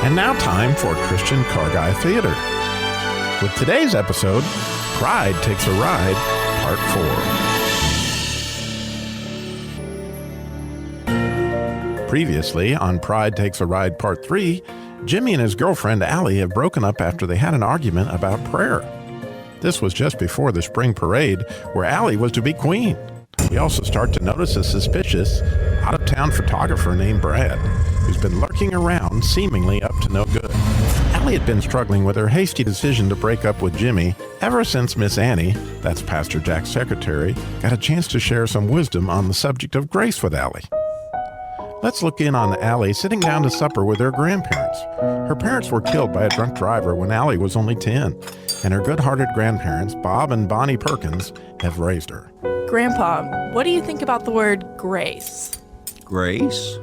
And now time for Christian Car Guy Theater. With today's episode, Pride Takes a Ride, Part 4. Previously on Pride Takes a Ride, Part 3, Jimmy and his girlfriend Allie have broken up after they had an argument about prayer. This was just before the spring parade, where Allie was to be queen. We also start to notice a suspicious, out-of-town photographer named Brad, who's been lurking around, seemingly up to no good. Allie had been struggling with her hasty decision to break up with Jimmy ever since Miss Annie, that's Pastor Jack's secretary, got a chance to share some wisdom on the subject of grace with Allie. Let's look in on Allie sitting down to supper with her grandparents. Her parents were killed by a drunk driver when Allie was only 10, and her good-hearted grandparents, Bob and Bonnie Perkins, have raised her. Grandpa, what do you think about the word grace? Grace?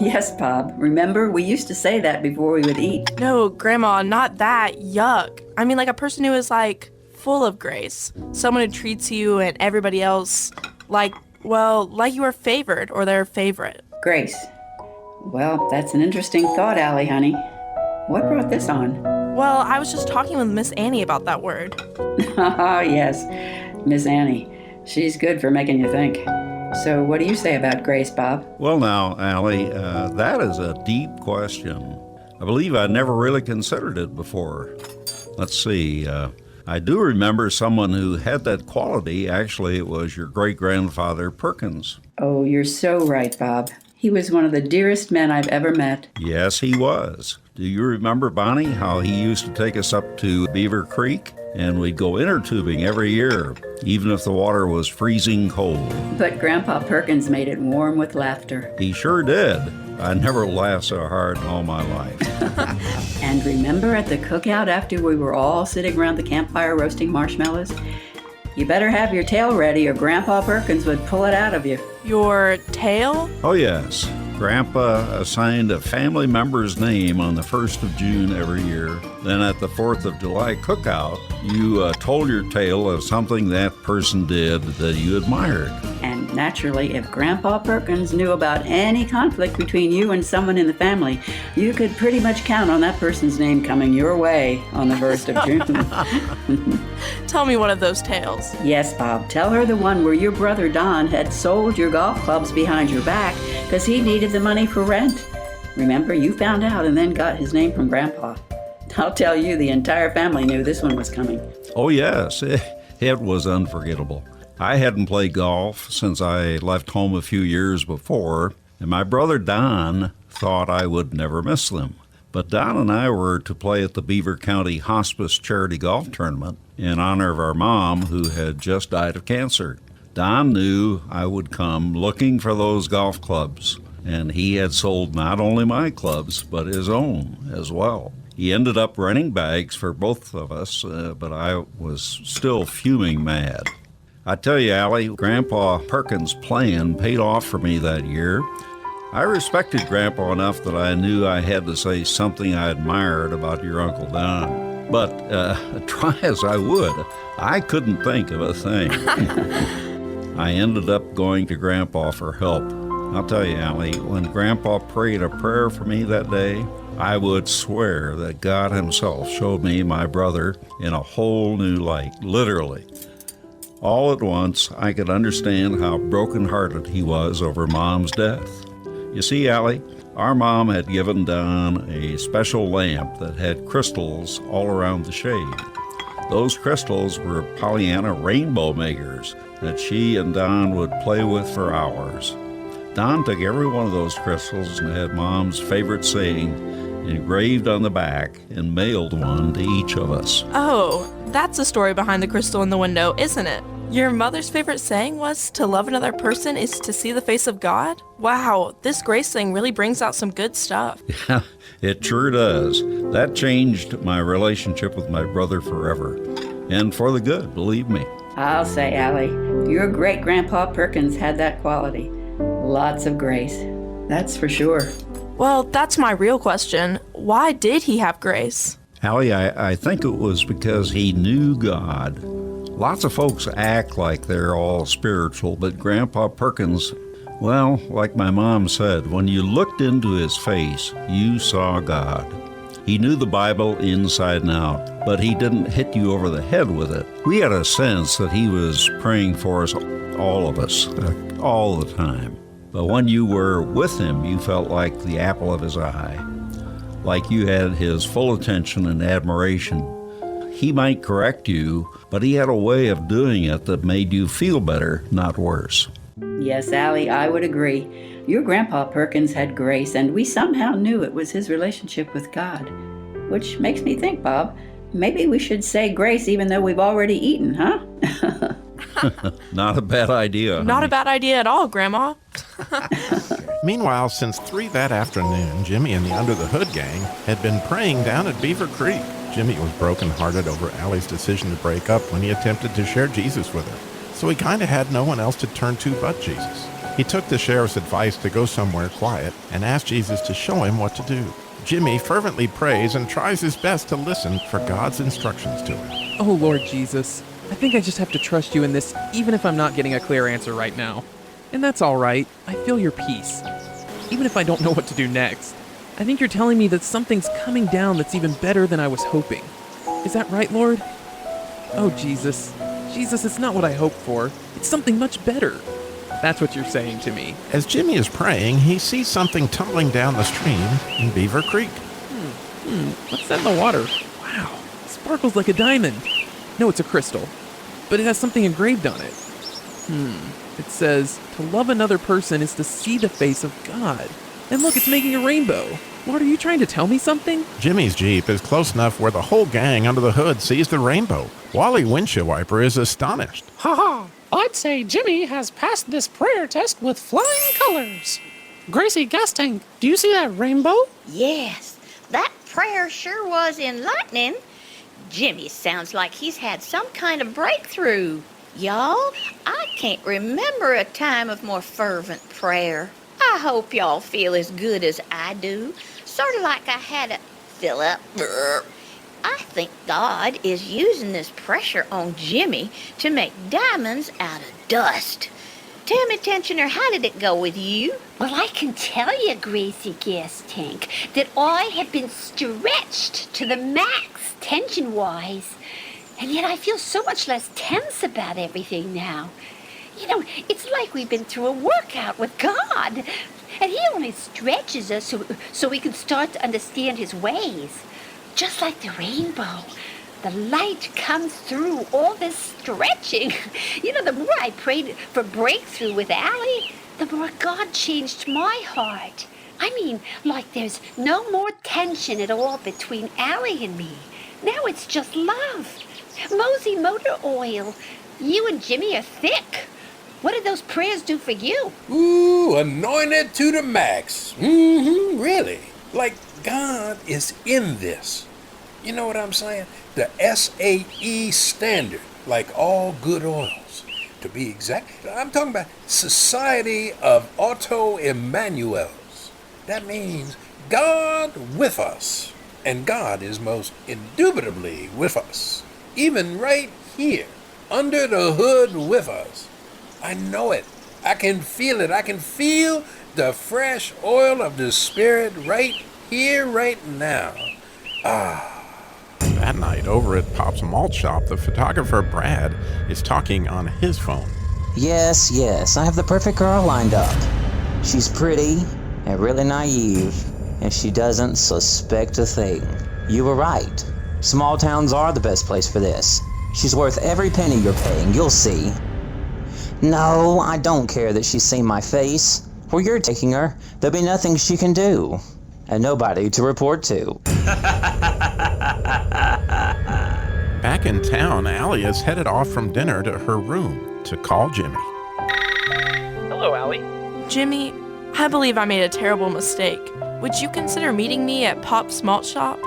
Yes, Bob. Remember, we used to say that before we would eat. No, Grandma, not that. Yuck. I mean like a person who is like full of grace. Someone who treats you and everybody else like you are favored or their favorite. Grace. Well, that's an interesting thought, Allie, honey. What brought this on? Well, I was just talking with Miss Annie about that word. Oh, yes. Miss Annie. She's good for making you think. So what do you say about grace, Bob? Well, now, Allie, that is a deep question. I believe I never really considered it before. Let's see. I do remember someone who had that quality. Actually, it was your great-grandfather Perkins. Oh, you're so right, Bob. He was one of the dearest men I've ever met. Yes, he was. Do you remember, Bonnie, how he used to take us up to Beaver Creek? And we'd go inner tubing every year, even if the water was freezing cold. But Grandpa Perkins made it warm with laughter. He sure did. I never laughed so hard in all my life. And remember at the cookout after we were all sitting around the campfire roasting marshmallows? You better have your tail ready or Grandpa Perkins would pull it out of you. Your tail? Oh, yes. Grandpa assigned a family member's name on the 1st of June every year. Then at the 4th of July cookout, you told your tale of something that person did that you admired. And naturally, if Grandpa Perkins knew about any conflict between you and someone in the family, you could pretty much count on that person's name coming your way on the 1st of June. Tell me one of those tales. Yes, Bob. Tell her the one where your brother Don had sold your golf clubs behind your back because he needed the money for rent. Remember, you found out and then got his name from Grandpa. I'll tell you, the entire family knew this one was coming. Oh, yes. It was unforgettable. I hadn't played golf since I left home a few years before, and my brother Don thought I would never miss them. But Don and I were to play at the Beaver County Hospice Charity Golf Tournament in honor of our mom, who had just died of cancer. Don knew I would come looking for those golf clubs, and he had sold not only my clubs, but his own as well. He ended up renting bags for both of us, but I was still fuming mad. I tell you, Allie, Grandpa Perkins' plan paid off for me that year. I respected Grandpa enough that I knew I had to say something I admired about your Uncle Don. But try as I would, I couldn't think of a thing. I ended up going to Grandpa for help. I'll tell you, Allie, when Grandpa prayed a prayer for me that day, I would swear that God himself showed me my brother in a whole new light, literally. All at once, I could understand how brokenhearted he was over Mom's death. You see, Allie, our mom had given Don a special lamp that had crystals all around the shade. Those crystals were Pollyanna rainbow makers that she and Don would play with for hours. Don took every one of those crystals and had Mom's favorite saying engraved on the back and mailed one to each of us. Oh, that's the story behind the crystal in the window, isn't it? Your mother's favorite saying was, to love another person is to see the face of God? Wow, this grace thing really brings out some good stuff. Yeah, it sure does. That changed my relationship with my brother forever. And for the good, believe me. I'll say, Allie, your great-grandpa Perkins had that quality. Lots of grace. That's for sure. Well, that's my real question. Why did he have grace? Allie, I think it was because he knew God. Lots of folks act like they're all spiritual, but Grandpa Perkins, well, like my mom said, when you looked into his face, you saw God. He knew the Bible inside and out, but he didn't hit you over the head with it. We had a sense that he was praying for us, all of us, all the time. But when you were with him, you felt like the apple of his eye, like you had his full attention and admiration. He might correct you, but he had a way of doing it that made you feel better, not worse. Yes, Allie, I would agree. Your Grandpa Perkins had grace, and we somehow knew it was his relationship with God. Which makes me think, Bob, maybe we should say grace even though we've already eaten, huh? Not a bad idea. Not a bad idea at all, Grandma. Meanwhile, since 3 that afternoon, Jimmy and the Under the Hood gang had been praying down at Beaver Creek. Jimmy was brokenhearted over Allie's decision to break up when he attempted to share Jesus with her. So he kind of had no one else to turn to but Jesus. He took the sheriff's advice to go somewhere quiet and asked Jesus to show him what to do. Jimmy fervently prays and tries his best to listen for God's instructions to him. Oh, Lord Jesus, I think I just have to trust you in this, even if I'm not getting a clear answer right now. And that's all right. I feel your peace. Even if I don't know what to do next. I think you're telling me that something's coming down that's even better than I was hoping. Is that right, Lord? Oh, Jesus. Jesus, it's not what I hoped for. It's something much better. That's what you're saying to me. As Jimmy is praying, he sees something tumbling down the stream in Beaver Creek. What's that in the water? Wow, it sparkles like a diamond. No, it's a crystal, but it has something engraved on it. It says, to love another person is to see the face of God. And look, it's making a rainbow. Lord, are you trying to tell me something? Jimmy's Jeep is close enough where the whole gang under the hood sees the rainbow. Wally Windshield Wiper is astonished. Ha ha! I'd say Jimmy has passed this prayer test with flying colors. Gracie Gas Tank, do you see that rainbow? Yes, that prayer sure was enlightening. Jimmy sounds like he's had some kind of breakthrough. Y'all, I can't remember a time of more fervent prayer. I hope y'all feel as good as I do, sort of like I had a fill up. I think God is using this pressure on Jimmy to make diamonds out of dust. Tell me, Tensioner, how did it go with you? Well, I can tell you, Gracie Gas Tank, that I have been stretched to the max tension-wise. And yet I feel so much less tense about everything now. You know, it's like we've been through a workout with God. And he only stretches us so we can start to understand his ways. Just like the rainbow. The light comes through all this stretching. You know, the more I prayed for breakthrough with Allie, the more God changed my heart. I mean, like there's no more tension at all between Allie and me. Now it's just love. Mosey Motor Oil. You and Jimmy are thick. What did those prayers do for you? Ooh, anointed to the max. Really. Like God is in this. You know what I'm saying? The SAE standard, like all good oils. To be exact, I'm talking about Society of Auto Emmanuels. That means God with us. And God is most indubitably with us. Even right here, under the hood with us. I know it. I can feel it. I can feel the fresh oil of the Spirit right here, right now. That night, over at Pop's Malt Shop, the photographer Brad is talking on his phone. Yes, I have the perfect girl lined up. She's pretty and really naive, and she doesn't suspect a thing. You were right. Small towns are the best place for this. She's worth every penny you're paying, you'll see. No, I don't care that she's seen my face. Where you're taking her, there'll be nothing she can do. And nobody to report to. Back in town, Allie is headed off from dinner to her room to call Jimmy. Hello, Allie. Jimmy, I believe I made a terrible mistake. Would you consider meeting me at Pop's Malt Shop?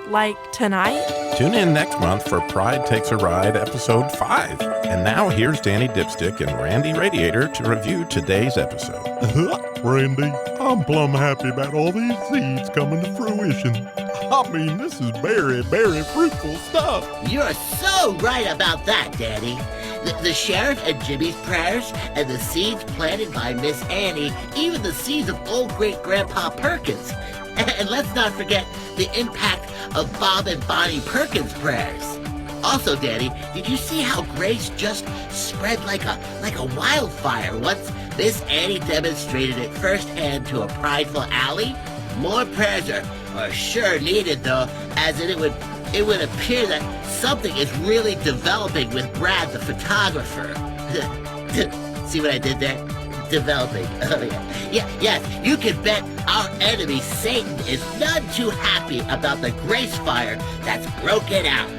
Like tonight? Tune in next month for Pride Takes a Ride, Episode 5. And now here's Danny Dipstick and Randy Radiator to review today's episode. Randy, I'm plumb happy about all these seeds coming to fruition. I mean, this is very, very fruitful stuff. You're so right about that, Daddy. The sheriff and Jimmy's prayers and the seeds planted by Miss Annie, even the seeds of old great-grandpa Perkins. And let's not forget the impact of Bob and Bonnie Perkins' prayers. Also, Daddy, did you see how Grace just spread like a wildfire once Miss Annie demonstrated it firsthand to a prideful Allie? More prayers are sure needed, though, as it would appear that something is really developing with Brad the photographer. See what I did there? Developing. Oh, yeah. Yes, you can bet our enemy Satan is none too happy about the Grace fire that's broken out.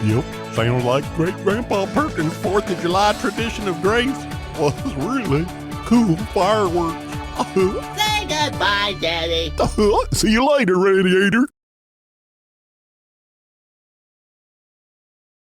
Yep, sounds like Great-Grandpa Perkins' 4th of July tradition of grace was really cool fireworks. Say goodbye, Daddy. See you later, Radiator.